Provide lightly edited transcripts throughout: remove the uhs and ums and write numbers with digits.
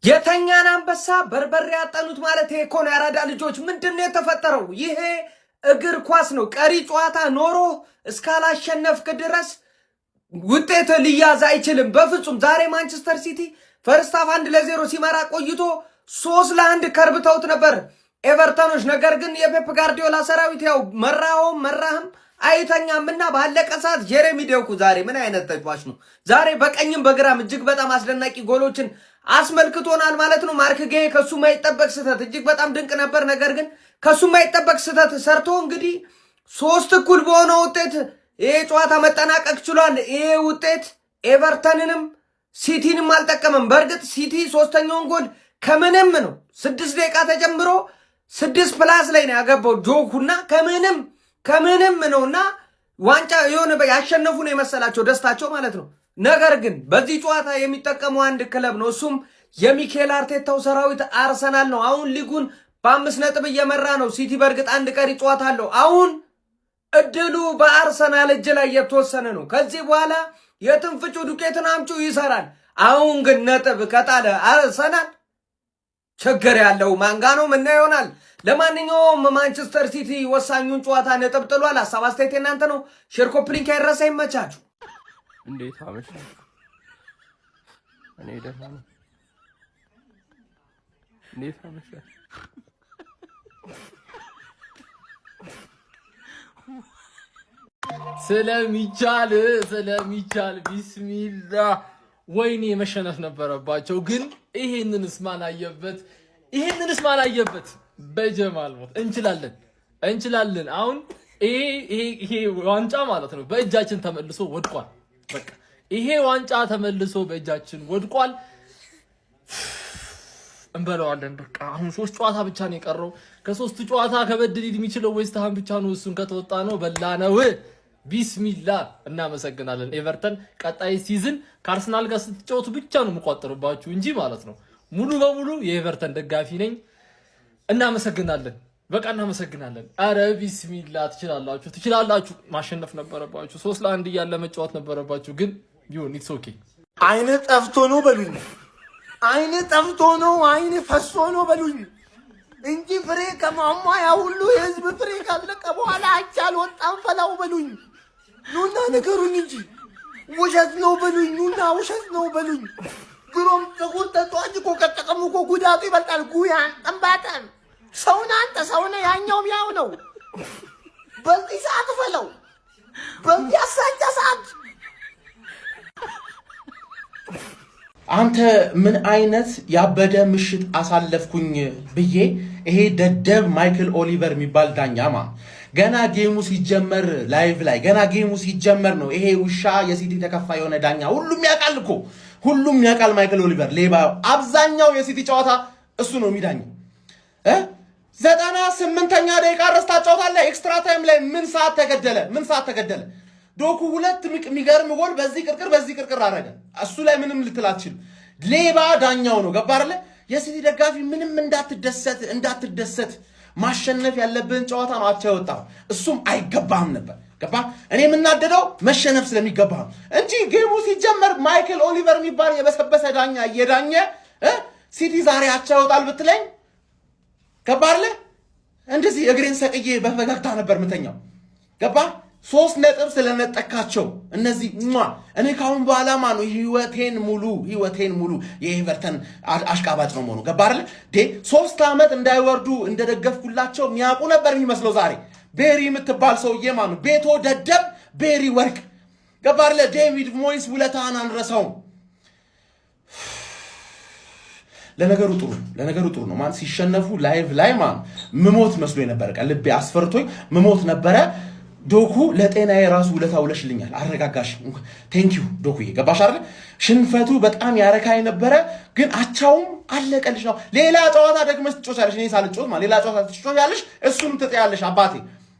የተኛን አንበሳ በርበሬ ያጠኑት ማለት እኮ ነው። ያራዳ ልጆች ምንድነው የተፈጠረው? ይሄ እግር ኳስ ነው። ቀሪ ጨዋታ ኖሮ እስካላሸነፍክ ድረስ ውጤት ሊያዝ አይችልም በፍጹም። ዛሬ ማንቸስተር ሲቲ ፈርስት ሃፍ 1-0 ሲመራ ቆይቶ 3-1 ከርብተውት ነበር ኤቨርተኖች። ነገር ግን የፔፕ ጋርዲዮላ ሰራዊት ያው መራህም አይተኛምና ባለቀ ሰዓት ጄሬሚ ዶኩ ዛሬ ምን አይነት ተጫዋች ነው! ዛሬ በቀኝም በግራም እጅግ በጣም አስደናቂ ጎሎችን አስመልክቶናል ማለት ነው። ማርክ ጌይ ከሱ ማይጠበቅ ስህተት እጅግ በጣም ድንቅ ነበር። ነገር ግን ከሱ ማይጠበቅ ስህተት ሰርቶ እንግዲህ 3-1 በሆነ ውጤት ይሄ ጨዋታ መጠናቀቅ ችሏል። ይሄ ውጤት ኤቨርተንንም ሲቲንም አልጠቀመም። በእርግጥ ሲቲ ሶስተኛውን ጎል ከምንም ነው 6 ደቂቃ ተጀምሮ 6+ ላይ ነው ያገባው ዶኩና ከምንም ነውና ዋንጫ የሆነ ያሸነፉ ነው የመሰላቸው ደስታቸው ማለት ነው። ነገር ግን በዚህ ጨዋታ የሚጠቀመው አንድ ክለብ ነው። እሱም የሚኬል አርቴታው ሰራዊት አርሰናል ነው። አሁን ሊጉን በ5 ነጥብ እየመራ ነው። ሲቲ በእርግጥ አንድ ቀሪ ጨዋታ አለው። አሁን እድሉ በአርሰናል እጅ ላይ የተወሰነ ነው። ከዚህ በኋላ የትንፍጩ ዱቄትን አምጩ ይሰራል። አሁን ግን ነጥብ ከጣለ አርሰናል ችግር ያለው ማንጋ ነው ምና ይሆናል። ለማንኛውም ማንቸስተር ሲቲ ወሳኙን ጨዋታ ነጥብ ጥሏል። ሀሳብ አስተያየት እናንተ ነው። ሼር ኮፒ ሊንክ አይረሳ። ይመቻችሁ። እንዴት አመሽ? እኔ ደህና ነኝ። እንዴት አመሽ? ስለሚቻል ቢስሚላህ ወይኔ መሸነፍ ነበረባቸው። ግን ይሄንንስ ማን አየበት? በጀማል ሞት እንችላለን። አሁን ይሄ ዋንጫ ማለት ነው በእጃችን ተመልሶ ወድቋል። በቃ ይሄ ዋንጫ ተመልሶ በእጃችን ወድቋል። እንበለዋለን። በቃ አሁን 3 ጨዋታ ብቻ ነው የቀረው። ከ3 ጨዋታ ከበድ ሊል የሚችለው ዌስት ሃም ብቻ ነው። እሱን ከተወጣ ነው በላነው። ቢስሚላህ እናመሰግናለን። ኤቨርተን ቀጣይ ሲዝን ከአርሰናል ጋር ስትጫወቱ ብቻ ነው የምቆጥርባችሁ እንጂ ማለት ነው ሙሉ በሙሉ የኤቨርተን ደጋፊ ነኝ። እናመሰግናለን። በቃ እናመሰግናለን። አረ ቢስሚላህ ትችላላችሁ። ማሸነፍ ነበረባችሁ። 3-1 እያለ መጫወት ነበረባችሁ። ግን ቢሆን ኢትስ ኦኬ። አይነ ጠፍቶ ነው በሉኝ። አይነ ጠፍቶ ነው አይነ ፈሶ ነው በሉኝ እንጂ ፍሬ ከማማ ያ ሁሉ የህዝብ ፍሬ ካለቀ በኋላ አቻል ወጣም ፈላው በሉኝ። ኑና ነገሩኝ እንጂ ውሸት ነው በሉኝ። ኑና ውሸት ነው በሉኝ። ግሮም ጥቁር ተጧጅ እኮ ከጠቀሙ እኮ ጉዳቱ ይበልጣል። ጉያ ጠንባጠን ሰውና አንተ ሰውነ ያኛውም ያው ነው። በዚህ ሰዓት ፈለው በዚህ አሳቻ ሰዓት አንተ ምን አይነት ያበደ ምሽት አሳለፍኩኝ ብዬ ይሄ ደደብ ማይክል ኦሊቨር የሚባል ዳኛማ ገና ጌሙ ሲጀመር ላይቭ ላይ ገና ጌሙ ሲጀመር ነው ይሄ ውሻ የሲቲ ተከፋይ የሆነ ዳኛ ሁሉም ያውቃል ማይክል ኦሊቨር ሌባ። አብዛኛው የሲቲ ጨዋታ እሱ ነው የሚዳኘው። 98ኛ ደቂቃ ረስታ ጨዋታ ኤክስትራ ታይም ላይ ምን ሰዓት ተገደለ? ዶኩ 2 የሚገርም ጎል በዚህ ቅርቅር አረገ። እሱ ላይ ምንም ልትል አትችልም። ሌባ ዳኛው ነው። ገባ አይደለ? የሲቲ ደጋፊ ምንም እንዳትደሰት ማሸነፍ ያለብን ጨዋታ ነው አቻ ያወጣው። እሱም አይገባህም ነበር። ገባ? እኔ የምናደደው መሸነፍ ስለሚገባህ እንጂ ጌሙ ሲጀመር ማይክል ኦሊቨር የሚባል የበሰበሰ ዳኛ እየዳኘ ሲቲ ዛሬ አቻ ያወጣል ብትለኝ ገባ አይደለ? እንደዚህ እግሬን ሰቅዬ በፈገግታ ነበር ምተኛው። ገባ? 3 ነጥብ ስለነጠካቸው እነዚህ እኔ ካሁን በኋላ ነው ህይወቴን ሙሉ የኤቨርተን አሽቃባጭ ነው መሆኑ። ገባ አይደል? 3 ዓመት እንዳይወርዱ እንደደገፍኩላቸው የሚያውቁ ነበር የሚመስለው። ዛሬ ቤሪ የምትባል ሰውዬ ቤቶ ደደብ ቤሪ ወርቅ። ገባ አይደል? ዴቪድ ሞይስ ውለታን አንረሳውም። ለነገሩ ጥሩ ነው ሲሸነፉ ላይቭ ላይ ምሞት መስሎ ነበር። ልቤ አስፈርቶኝ ምሞት ነበረ። ዶኩ ለጤናዬ ራሱ ውለታ ውለሽልኛል። አረጋጋሽ። ቴንክ ዩ ዶኩዬ። ገባሽ አይደል? ሽንፈቱ በጣም ያረካኝ ነበረ፣ ግን አቻውም አለቀልሽ ነው። ሌላ ጨዋታ ደግመሽ ትጮቻለሽ። እኔ ሳልጮት ሌላ ጨዋታ ትጮቻለሽ፣ እሱንም ትጠያለሽ። አባቴ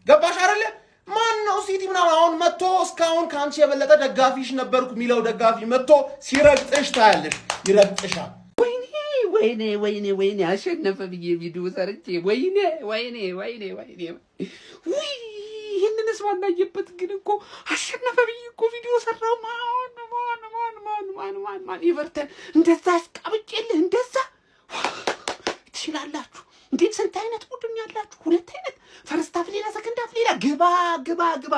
ገባሽ አይደል? ማን ነው ሲቲ ምናምን አሁን መጥቶ እስካሁን ከአንቺ የበለጠ ደጋፊሽ ነበርኩ የሚለው ደጋፊ መጥቶ ሲረግጥሽ ታያለሽ። ይረግጥሻል። ወይኔ አሸነፈ ብዬ ቪዲዮ ሰርቼ ወይኔ ይህንንስ ማናየበት ግን እኮ አሸነፈ ብዬ እኮ ቪዲዮ ሰራው። ማን ኤቨርተን እንደዛ አስቀብጬልህ እንደዛ ስንት አይነት ቡድን ያላችሁ? ሁለት አይነት ፈርስት ሃፍ ሌላ ሰከንድ ሃፍ ሌላ። ግባ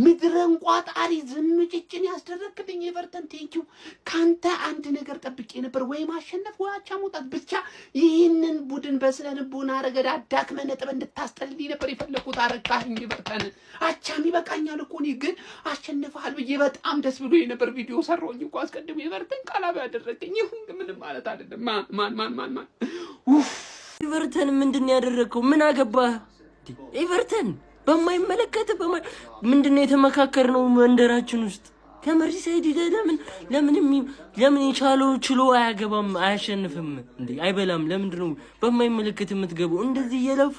ምድረን ቋጣሪ ዝምጭጭን ያስደረግልኝ ኤቨርተን ቴንኪው። ካንተ አንድ ነገር ጠብቄ ነበር፣ ወይ ማሸነፍ ወይ አቻ መውጣት። ብቻ ይህንን ቡድን በስነ ልቦና ረገድ አዳክመህ ነጥብ እንድታስጠልልኝ ነበር የፈለኩት። አረካኸኝ ኤቨርተን። አቻም ይበቃኛል እኮ እኔ ግን አሸንፈሃል ብዬ በጣም ደስ ብሎ የነበር ቪዲዮ ሰራሁኝ እኮ አስቀድሜ። ኤቨርተን ቃላባ ያደረገኝ ይሁን ምንም ማለት አይደለም። ማን ኤቨርተን ምንድን ያደረከው? ምን አገባህ? ኤቨርተን በማይመለከት ምንድነው የተመካከርነው መንደራችን ውስጥ ከመርሲሳይድ ለምን የቻለው ችሎ አያገባም አያሸንፍም እንዴ አይበላም? ለምንድነው በማይመለከት የምትገባው? እንደዚህ እየለፉ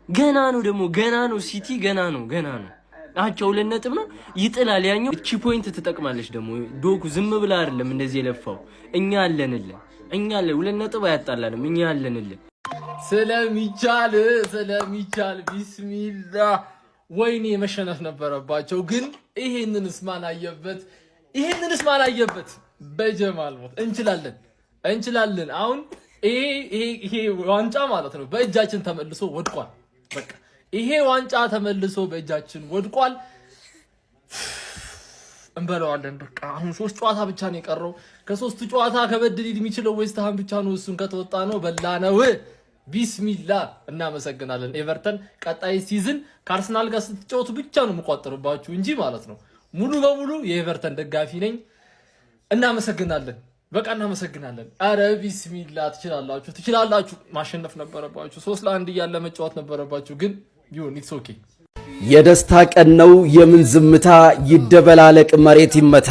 ገና ነው ሲቲ ገና ነው አቻው ለነጥብ ነው ይጥላል። ያኛው እቺ ፖይንት ትጠቅማለች ደግሞ ዶኩ ዝም ብላ አይደለም እንደዚህ የለፋው። እኛ አለንልህ ሁለት ነጥብ አያጣላንም። እኛ አለንልህ ስለሚቻል ቢስሚላህ። ወይኔ መሸነፍ ነበረባቸው ግን ይሄንንስ ማን አየበት? በጀማል ሞት እንችላለን። አሁን ይሄ ዋንጫ ማለት ነው በእጃችን ተመልሶ ወድቋል። በቃ ይሄ ዋንጫ ተመልሶ በእጃችን ወድቋል። እንበለዋለን። በቃ አሁን 3 ጨዋታ ብቻ ነው የቀረው። ከ3 ጨዋታ ከበድ ሊል የሚችለው ዌስት ሃም ብቻ ነው። እሱን ከተወጣ ነው በላነው። ቢስሚላህ። እናመሰግናለን ኤቨርተን። ቀጣይ ሲዝን ከአርሰናል ጋር ስትጫወቱ ብቻ ነው የምቆጥርባችሁ እንጂ ማለት ነው ሙሉ በሙሉ የኤቨርተን ደጋፊ ነኝ። እናመሰግናለን። በቃ እናመሰግናለን። አረ ቢስሚላህ። ትችላላችሁ። ማሸነፍ ነበረባችሁ። 3-1 እያለ መጫወት ነበረባችሁ ግን ይሁን ኢትስ ኦኬ። የደስታ ቀን ነው። የምን ዝምታ ይደበላለቅ መሬት ይመታ።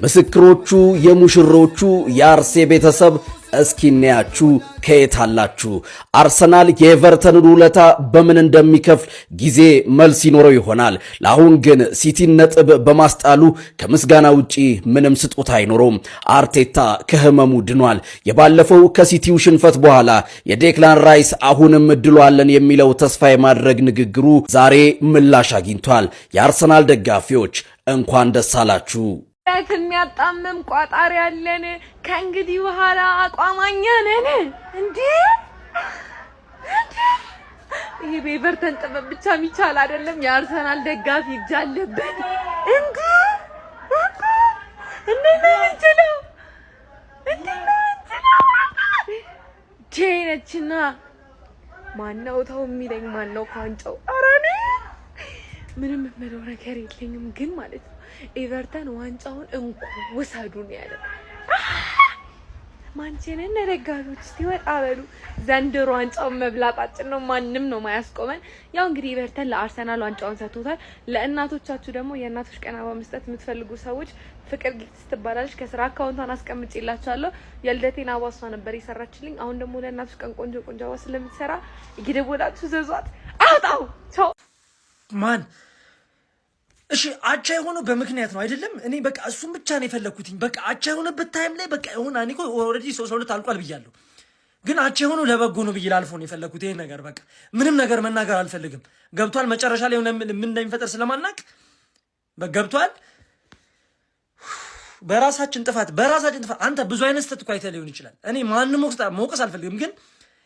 ምስክሮቹ የሙሽሮቹ የአርሴ ቤተሰብ እስኪናያችሁ ከየት አላችሁ? አርሰናል የኤቨርተንን ውለታ በምን እንደሚከፍል ጊዜ መልስ ይኖረው ይሆናል። ለአሁን ግን ሲቲን ነጥብ በማስጣሉ ከምስጋና ውጪ ምንም ስጦታ አይኖረውም። አርቴታ ከህመሙ ድኗል። የባለፈው ከሲቲው ሽንፈት በኋላ የዴክላን ራይስ አሁንም እድሉ አለን የሚለው ተስፋ የማድረግ ንግግሩ ዛሬ ምላሽ አግኝቷል። የአርሰናል ደጋፊዎች እንኳን ደስ አላችሁ። የሚያጣመም ቋጣሪ ያለን ከእንግዲህ በኋላ አቋማኛ ነን። እንዴ ይሄ በኤቨርተን ጥበብ ብቻ የሚቻል አይደለም። የአርሰናል ደጋፊ እጅ አለበት። እንዴ ጄነችና ማነው ተው የሚለኝ? ማነው ኳንጫው? ኧረ እኔ ምንም የምለው ነገር የለኝም ግን ማለት ነው ኤቨርተን ዋንጫውን እንኩ ውሰዱ ነው ያለ። ማንቸስተር ደጋፊዎች እስቲ ወጣ በሉ። ዘንድሮ ዋንጫውን መብላጣችን ነው፣ ማንም ነው ማያስቆመን። ያው እንግዲህ ኤቨርተን ለአርሰናል ዋንጫውን ሰጥቶታል። ለእናቶቻችሁ ደግሞ የእናቶች ቀን አበባ መስጠት የምትፈልጉ ሰዎች ፍቅር ጊፍት ትባላለች። ከስራ አካውንቷን አስቀምጬላችኋለሁ። የልደቴን አበባ እሷ ነበር የሰራችልኝ። አሁን ደግሞ ለእናቶች ቀን ቆንጆ አበባ ስለምትሰራ እየደወላችሁ ዘዟት። አውጣው ቻው ማን እሺ አቻ የሆነው በምክንያት ነው አይደለም። እኔ በቃ እሱን ብቻ ነው የፈለኩትኝ። በቃ አቻ የሆነበት ታይም ላይ በቃ ይሁን። እኔ እኮ ኦልሬዲ 3-2 አልቋል ብያለሁ፣ ግን አቻ የሆነው ለበጎ ነው ብዬ ላልፎ ነው የፈለኩት። ይሄን ነገር በቃ ምንም ነገር መናገር አልፈልግም። ገብቷል። መጨረሻ ላይ ምን እንደሚፈጠር ስለማናቅ ገብቷል። በራሳችን ጥፋት አንተ ብዙ አይነት ስህተት እኮ አይተህ ሊሆን ይችላል። እኔ ማንም መውቀስ አልፈልግም፣ ግን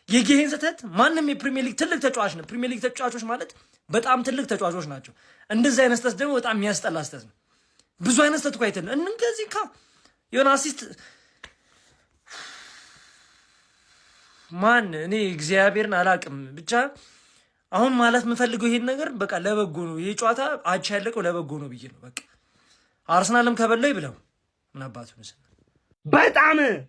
የጌሄን ስህተት ማንም የፕሪሚየር ሊግ ትልቅ ተጫዋች ነው። ፕሪሚየር ሊግ ተጫዋቾች ማለት በጣም ትልቅ ተጫዋቾች ናቸው። እንደዚህ አይነት ስህተት ደግሞ በጣም የሚያስጠላ ስህተት ነው። ብዙ አይነት ስህተት እኮ አይተህ ነው እንደዚህ የሆነ አሲስት ማን እኔ እግዚአብሔርን አላቅም። ብቻ አሁን ማለት የምፈልገው ይሄን ነገር በቃ ለበጎ ነው። ይሄ ጨዋታ አቻ ያለቀው ለበጎ ነው ብዬ ነው። በቃ አርሰናልም ከበላው ይብለው እናባቱ ነው።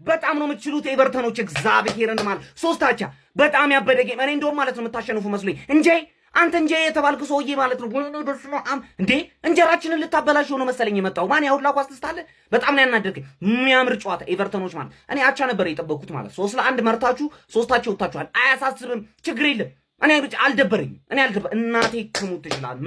በጣም ነው የምትችሉት ኤቨርተኖች። እግዚአብሔርን ማለት 3 አቻ በጣም ያበደ ጌም። እኔ እንደውም ማለት ነው የምታሸንፉ መስሎኝ እንጂ አንተ እንጂ የተባልክ ሰውዬ ማለት ነው ወይኔ በስመ አብ እንዴ እንጀራችንን ልታበላሽ ነው መሰለኝ የመጣው። ማን ያውላ ኳስ ትስታለ። በጣም ነው ያናደርከኝ። የሚያምር ጨዋታ ኤቨርተኖች ማለት እኔ አቻ ነበር የጠበቅኩት ማለት 3-1 መርታችሁ 3 ወጣችኋል። አያሳስብም፣ ችግር የለም። እኔ አልደበረኝም። እናቴ ከሙት ይችላል።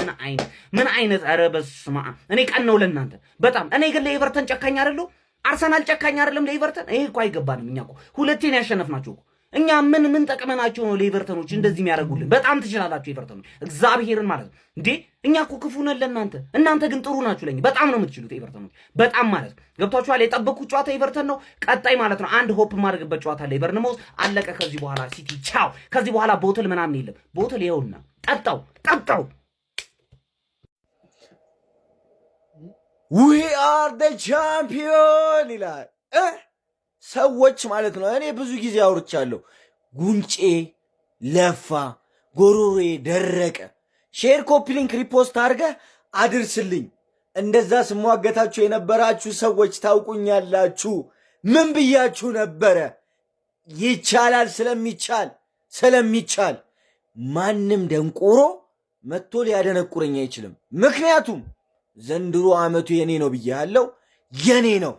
ምን አይነት ኧረ በስመ አብ። እኔ ቀን ነው ለእናንተ በጣም። እኔ ግን ለኤቨርተን ጨካኝ አይደለሁ። አርሰናል ጨካኝ አይደለም ለኤቨርተን። ይሄ እኮ አይገባንም። እኛ እኮ 2 ያሸነፍናቸው እኮ እኛ ምን ጠቅመናቸው ነው ለኤቨርተኖች እንደዚህ የሚያደርጉልን? በጣም ትችላላችሁ ኤቨርተኖች፣ እግዚአብሔርን ማለት ነው እንዴ። እኛ እኮ ክፉ ነን ለእናንተ፣ እናንተ ግን ጥሩ ናችሁ ለኛ። በጣም ነው የምትችሉት ኤቨርተኖች፣ በጣም ማለት ነው። ገብቷችኋል? የጠበቅኩት ጨዋታ ኤቨርተን ነው። ቀጣይ ማለት ነው አንድ ሆፕ ማድረግበት ጨዋታ ላይ በርንማውዝ አለቀ። ከዚህ በኋላ ሲቲ ቻው። ከዚህ በኋላ ቦትል ምናምን የለም። ቦትል ይኸውና ጠጣው። we are the champion ይላል ሰዎች ማለት ነው። እኔ ብዙ ጊዜ አውርቻለሁ። ጉንጬ ለፋ፣ ጎሮሮዬ ደረቀ። ሼር ኮፒ ሊንክ ሪፖስት አድርገህ አድርስልኝ። እንደዛ ስሟገታችሁ የነበራችሁ ሰዎች ታውቁኛላችሁ። ምን ብያችሁ ነበረ? ይቻላል፣ ስለሚቻል ማንም ደንቆሮ መጥቶ ሊያደነቁረኝ አይችልም። ምክንያቱም ዘንድሮ ዓመቱ የኔ ነው ብያለሁ፣ የኔ ነው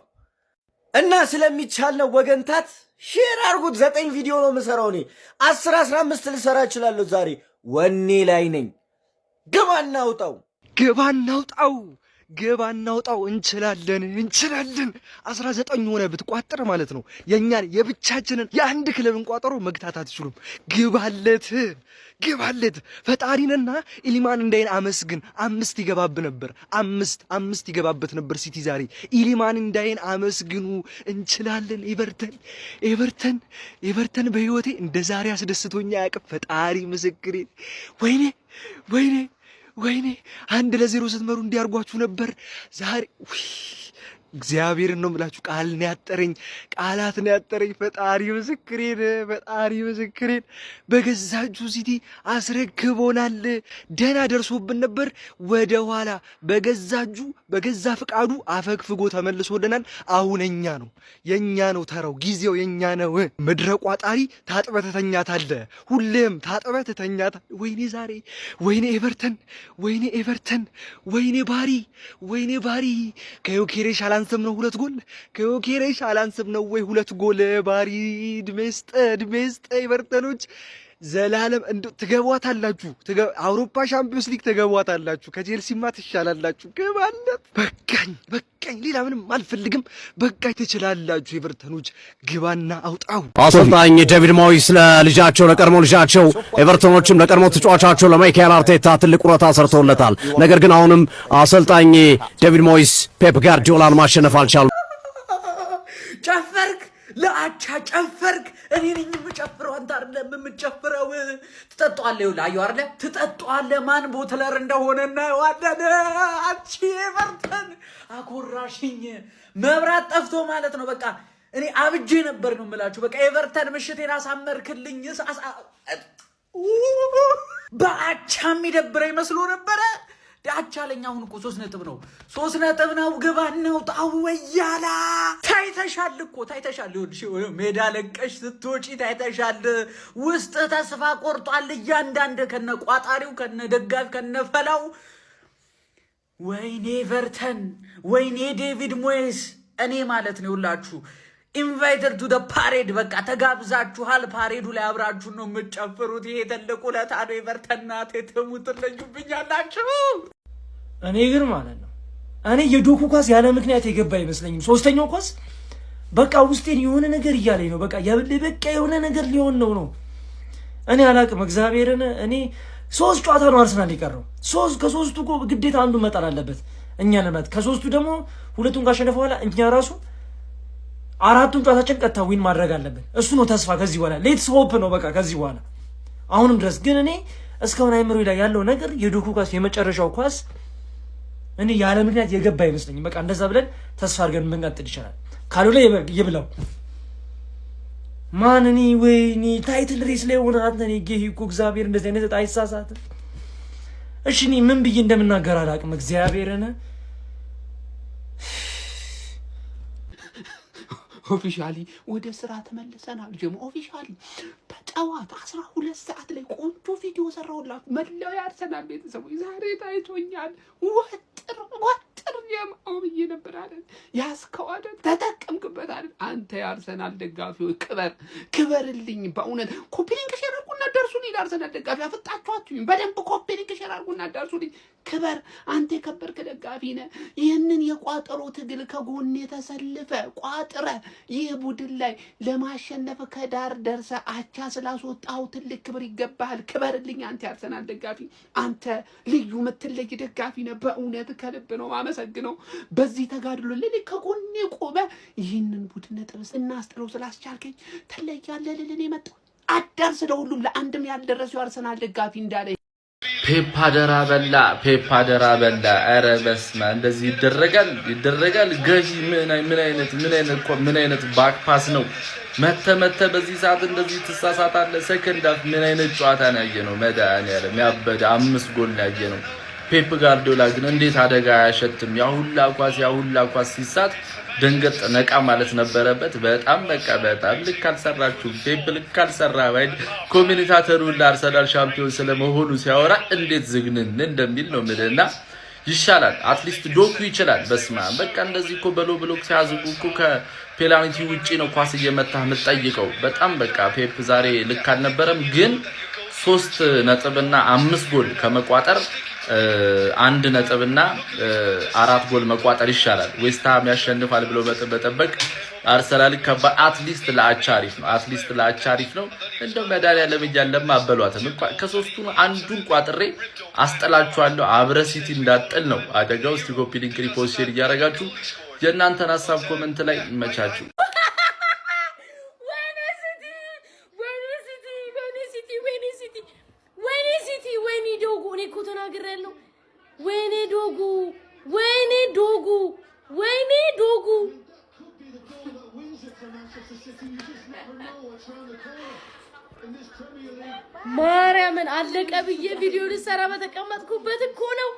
እና ስለሚቻል ነው። ወገንታት ሼር አድርጉት። 9 ቪዲዮ ነው የምሰራው እኔ 10-15 ልሰራ እችላለሁ። ዛሬ ወኔ ላይ ነኝ። ግባ እናውጣው። እንችላለን። 19 ሆነ ብትቋጥር ማለት ነው የኛን የብቻችንን የአንድ ክለብ እንቋጠሮ መግታት አትችሉም። ግባለት ፈጣሪንና ኢሊማን እንዳይን አመስግን። 5 ይገባብ ነበር፣ 5 ይገባበት ነበር ሲቲ ዛሬ። ኢሊማን እንዳይን አመስግኑ። እንችላለን። ኤቨርተን በህይወቴ እንደ ዛሬ አስደስቶኛ ያቅም። ፈጣሪ ምስክሬ። ወይኔ 1-0 ስትመሩ እንዲያርጓችሁ ነበር ዛሬ። እግዚአብሔርን ነው የምላችሁ። ቃላት ነው ያጠረኝ። ፈጣሪ ምስክሬን በገዛችሁ ሲቲ አስረክቦናል። ደህና ደርሶብን ነበር ወደ ኋላ በገዛ ፍቃዱ አፈግፍጎ ተመልሶልናል። አሁን የኛ ነው ተራው፣ ጊዜው የኛ ነው። ምድረ ቋጣሪ ታጥበህ ትተኛታለህ፣ ሁሌም ታጥበህ ትተኛታለህ። ወይኔ ኤቨርተን፣ ወይኔ ባሪ ከዮኬሬሽ አላንስም ነው 2 ጎል። ከዮኬሬሽ አላንስም ነው ወይ 2 ጎል? ባሪ ድሜስጠ ኤቨርተኖች ዘላለም ትገቧታላችሁ። አውሮፓ ሻምፒዮንስ ሊግ ትገቧታላችሁ። ከቼልሲማ ትሻላላችሁ። ግባለት። በቃኝ፣ ሌላ ምንም አልፈልግም። በቃኝ፣ ትችላላችሁ ኤቨርተኖች። ግባና አውጣው። አሰልጣኝ ዴቪድ ሞይስ ለቀድሞ ልጃቸው ኤቨርተኖችም ለቀድሞ ተጫዋቻቸው ለማይኬል አርቴታ ትልቅ ውለታ ሰርተውለታል። ነገር ግን አሁንም አሰልጣኝ ዴቪድ ሞይስ ፔፕ ጋርዲዮላን ማሸነፍ አልቻሉም። ለአቻ ጨፈርክ። እኔ ነኝ የምጨፍረው፣ አንተ አይደለም የምጨፍረው። ትጠጣዋለህ፣ ይኸውልህ፣ አየሁ አይደለ? ትጠጣዋለህ። ማን ቦትለር እንደሆነ እናየዋለን። አንቺ ኤቨርተን አኮራሽኝ። መብራት ጠፍቶ ማለት ነው። በቃ እኔ አብጄ ነበር ነው የምላችሁ። በቃ ኤቨርተን ምሽቴን አሳመርክልኝ። በአቻ የሚደብረኝ መስሎ ነበረ። አቻለኝ። አሁን እኮ 3 ነጥብ ነው። ግባ ነው ጣው ወያላ። ታይተሻል። ይኸውልሽ ሜዳ ለቀሽ ስትወጪ ታይተሻል። ውስጥ ተስፋ ቆርጧል። እያንዳንድ ከነ ቋጣሪው ከነ ደጋፊ ከነ ፈላው። ወይኔ ኤቨርተን፣ ወይኔ ዴቪድ ሞይስ። እኔ ማለት ነው ይኸውላችሁ ኢንቫይትድ ቱ ደ ፓሬድ። በቃ ተጋብዛችኋል። ፓሬዱ ላይ አብራችሁ ነው የምትጨፍሩት። ይሄ ትልቁ ለታ ነው። ኤቨርተን ናት ትለዩብኛላችሁ። እኔ ግን ማለት ነው የዶኩ ኳስ ያለ ምክንያት የገባ አይመስለኝም። 3ኛው ኳስ በቃ ውስጤን የሆነ ነገር እያለኝ ነው። በቃ የሆነ ነገር ሊሆን ነው። እኔ አላቅም እግዚአብሔርን። እኔ 3 ጨዋታ ነው አርሰናል የቀረው። ከ3ቱ ግዴታ አንዱ መጣል አለበት እኛ ለማለት። ከ3ቱ ደግሞ 2ቱን ካሸነፈ በኋላ እኛ ራሱ 4ቱን ጨዋታችን ቀጥታ ዊን ማድረግ አለብን። እሱ ነው ተስፋ። ከዚህ በኋላ ሌትስ ሆፕ ነው በቃ ከዚህ በኋላ። አሁንም ድረስ ግን እኔ እስካሁን አይምሮ ላይ ያለው ነገር የዶኩ ኳስ የመጨረሻው ኳስ እኔ ያለ ምክንያት የገባ አይመስለኝም። በቃ እንደዛ ብለን ተስፋ አድርገን መንቀጥል ይችላል። ካልሆነ ይብላው ማንኒ ወይኒ ታይትል ሬስ ላይ ሆነ አንተኔ ጌሂኩ እግዚአብሔር እንደዚህ አይነት አይሳሳት። እሺ እኔ ምን ብዬ እንደምናገር አላውቅም። እግዚአብሔርን ኦፊሻሊ ወደ ስራ ተመልሰናል። ጀሞ ኦፊሻሊ በጠዋት 12 ሰዓት ላይ ቆንጆ ቪዲዮ ሰራሁላችሁ። መላው ያርሰናል ቤተሰቦች ዛሬ ታይቶኛል። ወጥር የማው ብዬ ነበር አይደል? ያስከው አይደል? ተጠቀምክበት አይደል? አንተ ያርሰናል ደጋፊው ክበርልኝ። በእውነት ኮፒ ሊንክ ሼር አድርጉና ደርሱልኝ። ለአርሰናል ደጋፊ አፍጣችኋችሁኝ። በደንብ ኮፒ ሊንክ ሼር አድርጉና ደርሱልኝ። ክበር፣ አንተ የከበርክ ደጋፊ ነህ። ይህንን የቋጠሮ ትግል ከጎኔ ተሰልፈ ቋጥረ ይህ ቡድን ላይ ለማሸነፍ ከዳር ደርሰ አቻ ስላስወጣው ትልቅ ክብር ይገባሃል። ክበርልኝ አንተ የአርሰናል ደጋፊ። አንተ ልዩ ምትለይ ደጋፊ ነህ። በእውነት ከልብ ነው ማመሰግነው። በዚህ ተጋድሎ ልል ከጎኔ ቆመ ይህንን ቡድን ነጥብ እናስጥለው ስላስቻልከኝ ተለያለህ ልልን የመጣው አዳርስ ለሁሉም ለአንድም ያልደረሰው አርሰናል ደጋፊ እንዳለ ፔፕ አደራ በላ። ኧረ በስመ አብ እንደዚህ ይደረጋል። ገዢ ምን አይነት ባክ ፓስ ነው? መተ በዚህ ሰዓት እንደዚህ ትሳሳታለህ። ሰከንድ አፍ ምን አይነት ጨዋታ ነው ያየነው? መድኃኒዓለም ያበደ 5 ጎል ነው ያየነው። ፔፕ ጋርዲዮላ ግን እንዴት አደጋ አያሸትም? ያሁላ ኳስ ሲሳት ደንገጥ ነቃ ማለት ነበረበት። በጣም ልክ አልሰራችሁም። ፔፕ ልክ አልሰራ ባይ ኮሜንታተሩ ለአርሰናል ሻምፒዮን ስለመሆኑ ሲያወራ እንዴት ዝግንን እንደሚል ነው ምልና ይሻላል። አትሊስት ዶኩ ይችላል። በስማ በቃ እንደዚህ እኮ በሎ ብሎክ ሲያዝቁ እኮ ከፔናልቲ ውጪ ነው ኳስ እየመታህ የምትጠይቀው። በጣም ፔፕ ዛሬ ልክ አልነበረም። ግን 3 ነጥብና 5 ጎል ከመቋጠር 1 ነጥብና 4 ጎል መቋጠር ይሻላል። ዌስትሃም ያሸንፋል ብሎ መጠበቅ አርሰናል ከባድ አትሊስት ለአቻ አሪፍ ነው። እንደው መድኃኒዓለም እያለማ አበሏትም ከሶስቱ አንዱን ቋጥሬ አስጠላችኋለሁ። አብረ ሲቲ እንዳጥል ነው አደጋው። እስቲ ኮፒ ሊንክ ሪፖስት ሼር እያደረጋችሁ የእናንተን ሀሳብ ኮሜንት ላይ ይመቻችሁ። ማርያምን አለቀ ብዬ ቪዲዮ ልሰራ በተቀመጥኩበት እኮ ነው።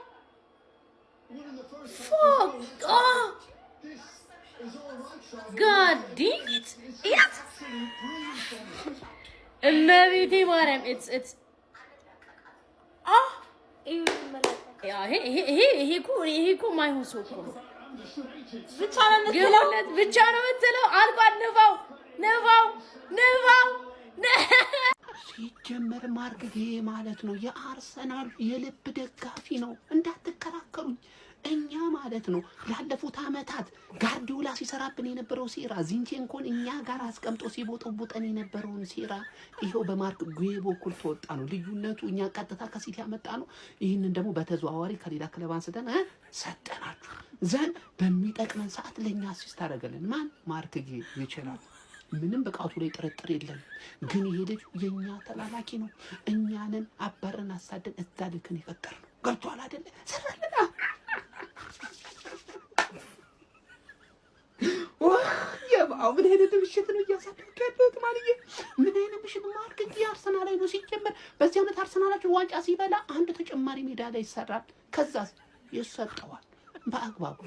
God damn it! Yes! እመቤቴ ማርያም it's ይሄ እኮ ማይሆን ሰው እኮ ነው። ብቻ ነው የምትለው። አልቋል። ንፋው ሲጀመር ማርክ ማለት ነው የአርሰናል የልብ ደጋፊ ነው። እንዳትከራከሩኝ። እኛ ማለት ነው ላለፉት አመታት ጋርዲዮላ ሲሰራብን የነበረው ሴራ ዚንቼንኮን እኛ ጋር አስቀምጦ ሲቦጠቡጠን የነበረውን ሴራ ይሄው በማርክ በኩል ተወጣ ነው። ልዩነቱ እኛ ቀጥታ ከሲቲ ያመጣ ነው። ይህንን ደግሞ በተዘዋዋሪ ከሌላ ክለብ አንስተን ሰጠናችሁ። ዘን በሚጠቅመን ሰዓት ለኛ አሲስት አደረገልን። ማን? ማርክ ይችላል። ምንም በቃቱ ላይ ጥርጥር የለም። ግን ይሄ ልጅ የኛ ተላላኪ ነው። እኛንን አባረን አሳደን እዛ ልክን ይፈጠር ነው። ገብቷል አይደለ? ሰራልና ምን አይነት ምሽት ነው እያሳደግ ያለሁት ማለት ምን አይነት ምሽት ማርክ አርሰናል ላይ ነው። ሲጀመር በዚህ አመት አርሰናላችን ዋንጫ ሲበላ አንድ ተጨማሪ ሜዳ ላይ ይሰራል። ከዛስ ይሰጠዋል በአግባቡ።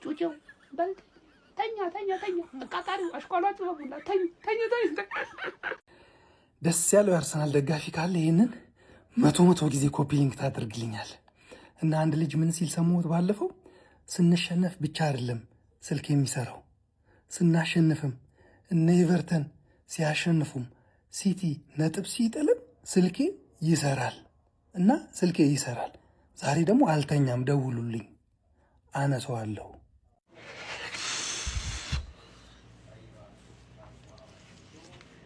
ጆጆው በል ተኛ አቃጣሪው አሽቋላችሁ በሙላ ተኛ። ደስ ያለው የአርሰናል ደጋፊ ካለ ይሄንን 100 ጊዜ ኮፒ ሊንክ ታደርግልኛል። እና አንድ ልጅ ምን ሲል ሰማሁት ባለፈው፣ ስንሸነፍ ብቻ አይደለም ስልክ የሚሰራው ስናሸንፍም እነ ኤቨርተን ሲያሸንፉም ሲቲ ነጥብ ሲጥልም ስልኬ ይሰራል እና ስልኬ ይሰራል። ዛሬ ደግሞ አልተኛም፣ ደውሉልኝ አነሳዋለሁ።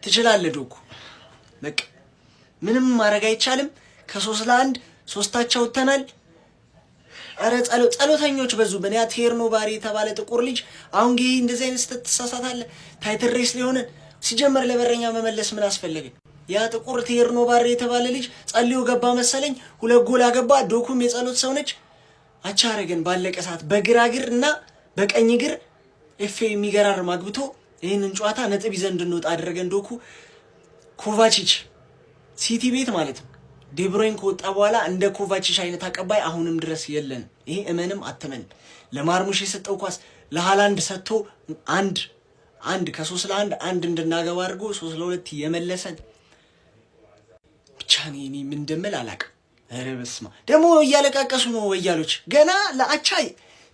ትችላለህ ዶኩ። በቃ ምንም ማድረግ አይቻልም። ከ3 ለ1 ሶስታቸው ወተናል። አረ ጸሎተኞች በዙ። በእኔ ቴርኖ ባሪ የተባለ ጥቁር ልጅ አሁን ጌ እንደዚህ አይነት ስተት ተሳሳታለህ። ታይትል ሬስ ሊሆን ሲጀመር ለበረኛ መመለስ ምን አስፈለገ? ያ ጥቁር ቴርኖ ባሪ የተባለ ልጅ ጸልዮ ገባ መሰለኝ 2 ጎል አገባ። ዶኩም የጸሎት ሰው ነች። አቻ አረገን ባለቀ ሰዓት በግራ እግር እና በቀኝ እግር ኤፍ የሚገራርም አግብቶ ይህንን ጨዋታ ነጥብ ይዘን እንድንወጣ አደረገን። ዶኩ ኮቫቺች ሲቲ ቤት ማለት ነው። ዴብሮይን ከወጣ በኋላ እንደ ኮቫቺች አይነት አቀባይ አሁንም ድረስ የለን። ይሄ እመንም አተመን ለማርሙሽ የሰጠው ኳስ ለሃላንድ ሰጥቶ አንድ ከ3 ለ1 አንድ እንድናገባ አድርጎ 3 ለ2 የመለሰን ብቻ ነው። እኔ ምን እንደምል አላውቅም። ኧረ በስመ አብ ደግሞ እያለቃቀሱ ነው ወያሎች። ገና ለአቻ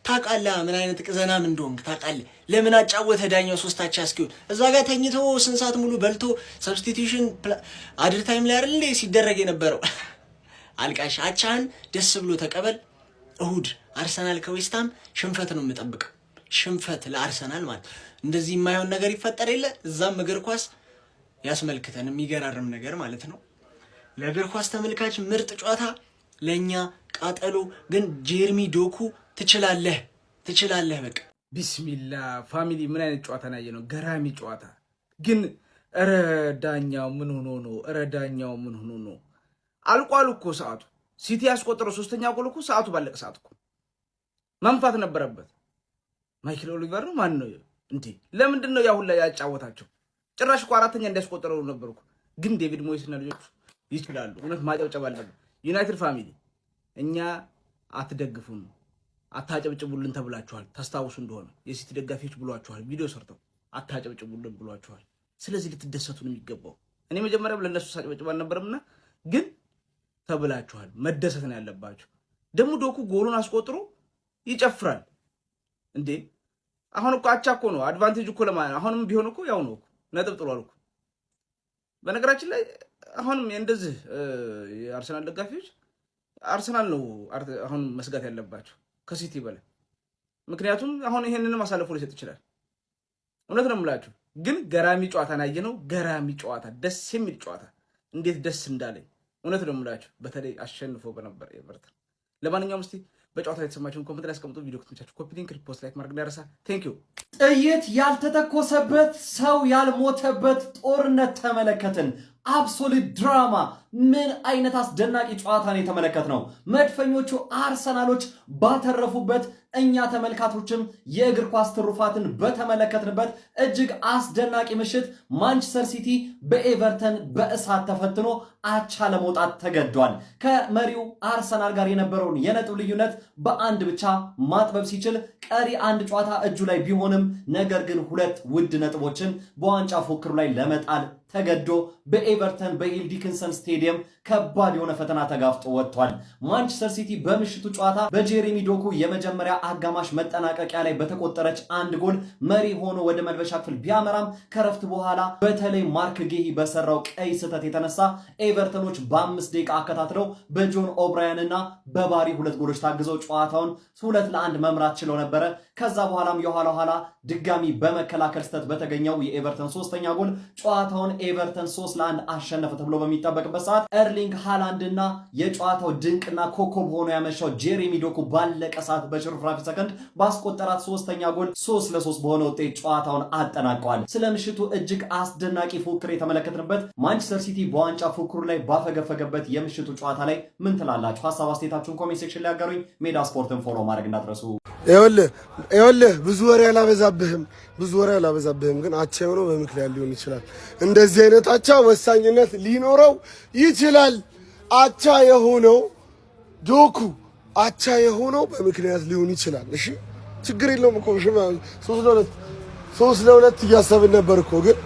ታውቃለህ ምን አይነት ቅዘናም እንደሆንክ ታውቃለህ። ለምን አጫወተ ዳኛው 3-አቻ እስኪሆን እዛ ጋር ተኝቶ ስንት ሰዓት ሙሉ በልቶ ሰብስቲቲዩሽን አድር ታይም ላይ አይደል ሲደረግ የነበረው። አልቃሽ አቻህን ደስ ብሎ ተቀበል። እሁድ አርሰናል ከዌስትሃም ሽንፈት ነው የምጠብቀው። ሽንፈት ለአርሰናል ማለት እንደዚህ የማይሆን ነገር ይፈጠር የለ እዛም እግር ኳስ ያስመልክተን የሚገራርም ነገር ማለት ነው። ለእግር ኳስ ተመልካች ምርጥ ጨዋታ፣ ለኛ ቃጠሎ። ግን ጄርሚ ዶኩ ትችላለህ። በቃ ቢስሚላ ፋሚሊ ምን አይነት ጨዋታ ነው ያየነው? ገራሚ ጨዋታ ግን ኧረ ዳኛው ምን ሆኖ ነው? አልቋል እኮ ሰዓቱ። ሲቲ ያስቆጠረው 3ኛ ጎል እኮ ሰዓቱ ባለቀ ሰዓት እኮ መንፋት ነበረበት። ማይክል ኦሊቨር ነው ማን ነው እንዴ? ለምንድን ነው ያሁን ላይ ያጫወታቸው? ጭራሽ እኮ 4ኛ እንዲያስቆጠረው ነበር እኮ። ግን ዴቪድ ሞይስና ልጆቹ ይችላሉ። እውነት ማጨብጨብ አለብን። ዩናይትድ ፋሚሊ እኛ አትደግፉን አታጨብጭቡልን ተብላችኋል። ታስታውሱ እንደሆነ የሲቲ ደጋፊዎች ብሏችኋል፣ ቪዲዮ ሰርተው አታጨብጭቡልን ብሏችኋል። ስለዚህ ልትደሰቱ ነው የሚገባው። እኔ መጀመሪያም ለነሱ ሳጨብጭብ አልነበረምና ግን ተብላችኋል። መደሰት ነው ያለባችሁ። ደግሞ ዶኩ ጎሉን አስቆጥሮ ይጨፍራል እንዴ! አሁን እኮ አቻ እኮ ነው አድቫንቴጅ እኮ ለማለት አሁንም ቢሆን እኮ ያው ነው እኮ ነጥብ ጥሏል እኮ። በነገራችን ላይ አሁንም እንደዚህ የአርሰናል ደጋፊዎች አርሰናል ነው አሁን መስጋት ያለባቸው ከሲቲ በላይ። ምክንያቱም አሁን ይሄንንም አሳልፎ ሊሰጥ ይችላል። እውነት ነው የምላችሁ። ግን ገራሚ ጨዋታ ናየነው። ገራሚ ጨዋታ፣ ደስ የሚል ጨዋታ። እንዴት ደስ እንዳለኝ እውነት ነው የምላችሁ። በተለይ አሸንፎ በነበር ኤቨርተን። ለማንኛውም እስቲ በጨዋታ የተሰማችሁን ኮሜንት ላይ አስቀምጡ። ቪዲዮ ከተመቻችሁ ኮፒ ሊንክ፣ ሪፖስት፣ ላይክ ማድረግ እንዳይረሳ። ቴንክ ዩ። ጥይት ያልተተኮሰበት ሰው ያልሞተበት ጦርነት ተመለከትን። አብሶሉት ድራማ። ምን አይነት አስደናቂ ጨዋታ ነው የተመለከትነው። መድፈኞቹ አርሰናሎች ባተረፉበት፣ እኛ ተመልካቾችም የእግር ኳስ ትሩፋትን በተመለከትንበት እጅግ አስደናቂ ምሽት ማንቸስተር ሲቲ በኤቨርተን በእሳት ተፈትኖ አቻ ለመውጣት ተገዷል። ከመሪው አርሰናል ጋር የነበረውን የነጥብ ልዩነት በአንድ ብቻ ማጥበብ ሲችል ቀሪ አንድ ጨዋታ እጁ ላይ ቢሆንም ነገር ግን 2 ውድ ነጥቦችን በዋንጫ ፉክክሩ ላይ ለመጣል ተገዶ በኤቨርተን በሂል ዲክንሰን ስቴዲየም ከባድ የሆነ ፈተና ተጋፍጦ ወጥቷል። ማንቸስተር ሲቲ በምሽቱ ጨዋታ በጄሬሚ ዶኩ የመጀመሪያ አጋማሽ መጠናቀቂያ ላይ በተቆጠረች 1 ጎል መሪ ሆኖ ወደ መልበሻ ክፍል ቢያመራም ከረፍት በኋላ በተለይ ማርክ ጌሂ በሰራው ቀይ ስህተት የተነሳ ኤቨርተኖች በ5 ደቂቃ አከታትለው በጆን ኦብራያን እና በባሪ 2 ጎሎች ታግዘው ጨዋታውን 2-1 መምራት ችለው ነበረ። ከዛ በኋላም የኋላ ኋላ ድጋሚ በመከላከል ስህተት በተገኘው የኤቨርተን 3ኛ ጎል ጨዋታውን ኤቨርተን 3-1 አሸነፈ ተብሎ በሚጠበቅበት ሰዓት ኤርሊንግ ሃላንድ እና የጨዋታው ድንቅና ኮከብ ሆኖ ያመሻው ጄሬሚ ዶኩ ባለቀ ሰዓት በሽርፍራፊ ሰከንድ ባስቆጠራት 3ኛ ጎል 3-3 በሆነ ውጤት ጨዋታውን አጠናቀዋል። ስለ ምሽቱ እጅግ አስደናቂ ፉክክር የተመለከትንበት ማንቸስተር ሲቲ በዋንጫ ፉክክሩ ላይ ባፈገፈገበት የምሽቱ ጨዋታ ላይ ምን ትላላችሁ? ሀሳብ አስተያየታችሁን ኮሜንት ሴክሽን ላይ አጋሩኝ። ሜዳ ስፖርትን ፎሎ ማድረግ እንዳትረሱ። ይኸውልህ ብዙ ወሬ አላበዛብህም፣ ግን አቻ የሆነው በምክንያት ሊሆን ይችላል። እንደዚህ አይነት አቻ ወሳኝነት ሊኖረው ይችላል። አቻ የሆነው ዶኩ አቻ የሆነው በምክንያት ሊሆን ይችላል። እሺ ችግር የለውም እኮ 3-2 እያሰብን ነበር እኮ ግን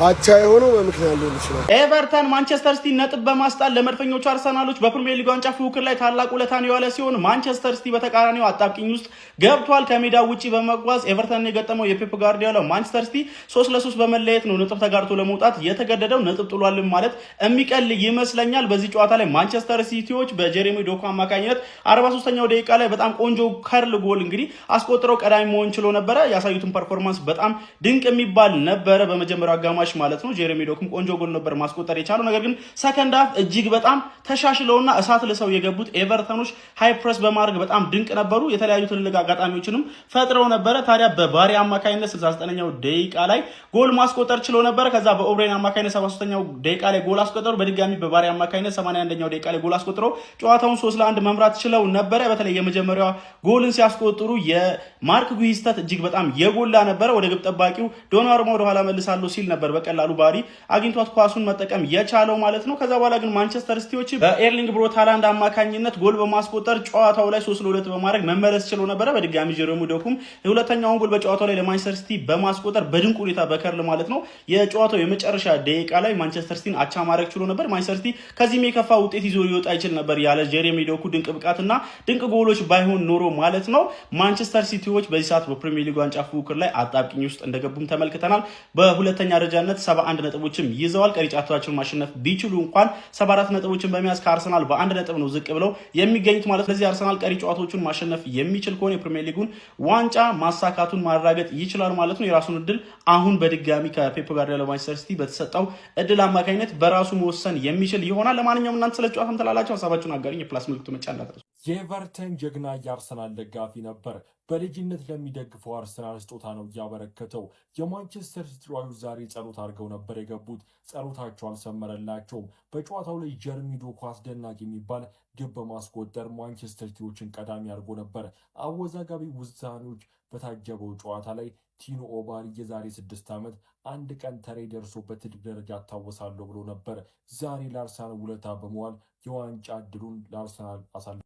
አቻ የሆነው በምክንያት ሊሆን ይችላል። ኤቨርተን ማንቸስተር ሲቲ ነጥብ በማስጣል ለመድፈኞቹ አርሰናሎች በፕሪሚየር ሊግ ዋንጫ ፉክክር ላይ ታላቅ ውለታን የዋለ ሲሆን ማንቸስተር ሲቲ በተቃራኒው አጣብቂኝ ውስጥ ገብቷል። ከሜዳው ውጪ በመጓዝ ኤቨርተን የገጠመው የፔፕ ጋርዲዮላ ማንቸስተር ሲቲ 3-3 በመለየት ነው ነጥብ ተጋርቶ ለመውጣት የተገደደው። ነጥብ ጥሏል ማለት የሚቀል ይመስለኛል። በዚህ ጨዋታ ላይ ማንቸስተር ሲቲዎች በጄሬሚ ዶኩ አማካኝነት 43ኛው ደቂቃ ላይ በጣም ቆንጆ ከርል ጎል እንግዲህ አስቆጥረው ቀዳሚ መሆን ችሎ ነበረ። ያሳዩትን ፐርፎርማንስ በጣም ድንቅ የሚባል ነበረ። በመጀመሪያው አጋማሽ ማለት ነው ጄሬሚ ዶኩም ቆንጆ ጎል ነበር ማስቆጠር የቻለው። ነገር ግን ሰከንድ ሃፍ እጅግ በጣም ተሻሽለውና እሳት ለሰው የገቡት ኤቨርተኖች ሃይ ፕሬስ በማድረግ በጣም ድንቅ ነበሩ። የተለያዩ ትልልቅ አጋጣሚዎችንም ፈጥረው ነበረ። ታዲያ በባሪ አማካኝነት 69ኛው ደቂቃ ላይ ጎል ማስቆጠር ችለው ነበረ። ከዛ በኦብሬን አማካኝነት 73ኛው ደቂቃ ላይ ጎል አስቆጠሩ። በድጋሚ በባሪ አማካኝነት 81ኛው ደቂቃ ላይ ጎል አስቆጥረው ጨዋታውን 3-1 መምራት ችለው ነበረ። በተለይ የመጀመሪያው ጎልን ሲያስቆጥሩ የማርክ ጉሂ ስህተት እጅግ በጣም የጎላ ነበረ። ወደ ግብ ጠባቂው ዶናሩማ ወደ ኋላ መልሳለሁ ሲል ነበር በቀላሉ ባሪ አግኝቷት ኳሱን መጠቀም የቻለው ማለት ነው። ከዛ በኋላ ግን ማንቸስተር ሲቲዎች በኤርሊንግ ብሮት ሃላንድ አማካኝነት ጎል በማስቆጠር ጨዋታው ላይ 3-2 በማድረግ መመለስ ችሎ ነበረ። በድጋሚ ጀረሙ ዶኩም ሁለተኛውን ጎል በጨዋታው ላይ ለማንቸስተር ሲቲ በማስቆጠር በድንቅ ሁኔታ በከርል ማለት ነው የጨዋታው የመጨረሻ ደቂቃ ላይ ማንቸስተር ሲቲን አቻ ማድረግ ችሎ ነበር። ማንቸስተር ሲቲ ከዚህም የከፋ ውጤት ይዞ ሊወጣ ይችል ነበር ያለ ጀረሚ ዶኩ ድንቅ ብቃትና ድንቅ ጎሎች ባይሆን ኖሮ ማለት ነው። ማንቸስተር ሲቲዎች በዚህ ሰዓት በፕሪሚየር ሊግ ዋንጫ ፉክክር ላይ አጣብቂኝ ውስጥ እንደገቡም ተመልክተናል። በሁለተኛ ደረጃነት 71 ነጥቦችም ይዘዋል። ቀሪ ጨዋታዎችን ማሸነፍ ቢችሉ እንኳን 74 ነጥቦችን በመያዝ ከአርሰናል በአንድ ነጥብ ነው ዝቅ ብለው የሚገኙት ማለት ነው። ስለዚህ አርሰናል ቀሪ ጨዋታዎችን ማሸነፍ የሚችል ከሆነ የፕሪሚየር ሊጉን ዋንጫ ማሳካቱን ማረጋገጥ ይችላል ማለት ነው። የራሱን እድል አሁን በድጋሚ ከፔፕ ጋርዲዮላ ማንቸስተር ሲቲ በተሰጠው እድል አማካኝነት በራሱ መወሰን የሚችል ይሆናል። ለማንኛውም እናንተ ስለ ጨዋታም ተላላችሁ ሀሳባችሁን አጋሩኝ። የፕላስ ምልክቱ መጫን አትርሱ። የኤቨርተን ጀግና የአርሰናል ደጋፊ ነበር። በልጅነት ለሚደግፈው አርሰናል ስጦታ ነው እያበረከተው። የማንቸስተር ሲቲዎች ዛሬ ጸሎት አድርገው ነበር የገቡት። ጸሎታቸው አልሰመረላቸውም። በጨዋታው ላይ ጀርሚ ዶኩ አስደናቂ የሚባል ግብ በማስቆጠር ማንቸስተር ሲቲዎችን ቀዳሚ አድርጎ ነበር። አወዛጋቢ ውሳኔዎች በታጀበው ጨዋታ ላይ ቲኖ ኦባሪ የዛሬ 6 ዓመት አንድ ቀን ተሬ ደርሶበት ትልቅ ደረጃ እታወሳለሁ ብሎ ነበር። ዛሬ ለአርሰናል ውለታ በመዋል የዋንጫ እድሉን ለአርሰናል አሳልፏል።